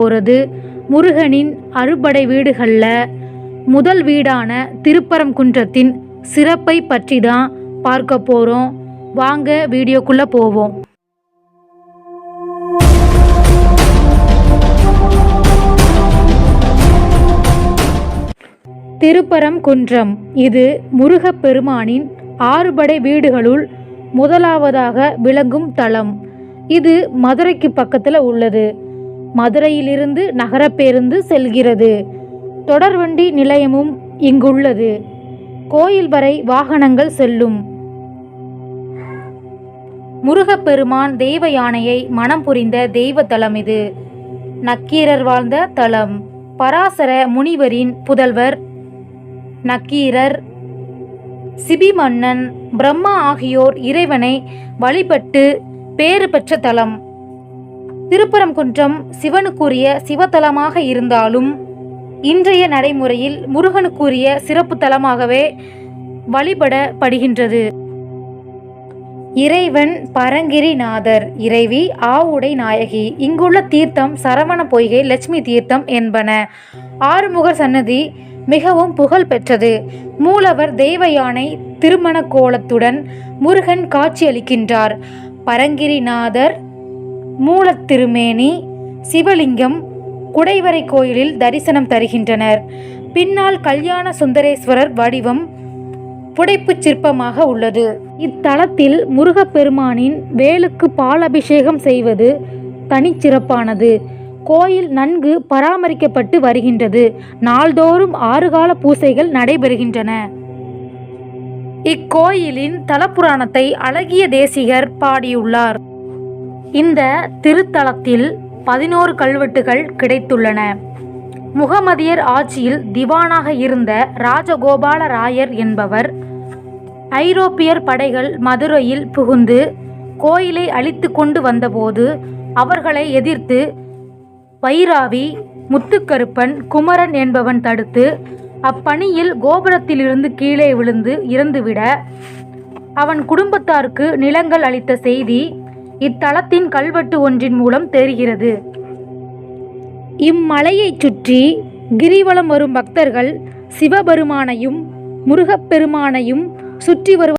போகிறது முருகனின் அறுபடை வீடுகளில் முதல் வீடான திருப்பரங்குன்றத்தின் சிறப்பை பற்றி தான் பார்க்க போகிறோம். வாங்க வீடியோக்குள்ளே போவோம். திருப்பரங்குன்றம் இது முருகப்பெருமானின் ஆறுபடை வீடுகளுள் முதலாவதாக விளங்கும் தலம். இது மதுரைக்கு பக்கத்தில் உள்ளது. மதுரையிலிருந்து நகர பேருந்து செல்கிறது. தொடர்வண்டி நிலையமும் இங்குள்ளது. கோயில் வரை வாகனங்கள் செல்லும். முருகப்பெருமான் தெய்வ யானையை மனம் புரிந்த தெய்வ தலம் இது. நக்கீரர் வாழ்ந்த தலம். பராசர முனிவரின் புதல்வர் நக்கீரர், சிபி மன்னன், பிரம்மா ஆகியோர் இறைவனை வழிபட்டு பேறு பெற்ற தலம். திருப்பரங்குன்றம் சிவனுக்குரிய சிவத்தலமாக இருந்தாலும் இன்றைய நடைமுறையில் முருகனுக்குரிய சிறப்பு தலமாகவே வழிபடப்படுகின்றது. இறைவன் பரங்கிரிநாதர், இறைவி ஆவுடை நாயகி. இங்குள்ள தீர்த்தம் சரவண பொய்கை, லட்சுமி தீர்த்தம் என்பன. ஆறுமுகர் சன்னதி மிகவும் புகழ் பெற்றது. மூலவர் தெய்வ யானை திருமண கோலத்துடன் முருகன் காட்சியளிக்கின்றார். பரங்கிரிநாதர் மூலத்திருமேனி, சிவலிங்கம் குடைவரை கோயிலில் தரிசனம் தருகின்றனர். பின்னால் கல்யாண சுந்தரேஸ்வரர் வடிவம் புடைப்புச் சிற்பமாக உள்ளது. இத்தலத்தில் முருகப்பெருமானின் வேலுக்கு பால் அபிஷேகம் செய்வது தனிச்சிறப்பானது. கோயில் நன்கு பராமரிக்கப்பட்டு வருகின்றது. நாள்தோறும் 6 கால பூசைகள் நடைபெறுகின்றன. இக்கோயிலின் தலப்புராணத்தை அழகிய தேசிகர் பாடியுள்ளார். இந்த திருத்தலத்தில் 11 கல்வெட்டுகள் கிடைத்துள்ளன. முகமதியர் ஆட்சியில் திவானாக இருந்த ராஜகோபால ராயர் என்பவர் ஐரோப்பியர் படைகள் மதுரையில் புகுந்து கோயிலை அழித்து கொண்டு வந்தபோது அவர்களை எதிர்த்து வைராவி, முத்துக்கருப்பன், குமரன் என்பவன் தடுத்து அப்பணியில் கோபுரத்திலிருந்து கீழே விழுந்து இறந்துவிட அவன் குடும்பத்தாருக்கு நிலங்கள் அளித்த செய்தி இத்தலத்தின் கல்வெட்டு ஒன்றின் மூலம் தெரிகிறது. இம்மலையைச் சுற்றி கிரிவலம் வரும் பக்தர்கள் சிவபெருமானையும் முருகப்பெருமானையும் சுற்றி வருவார்.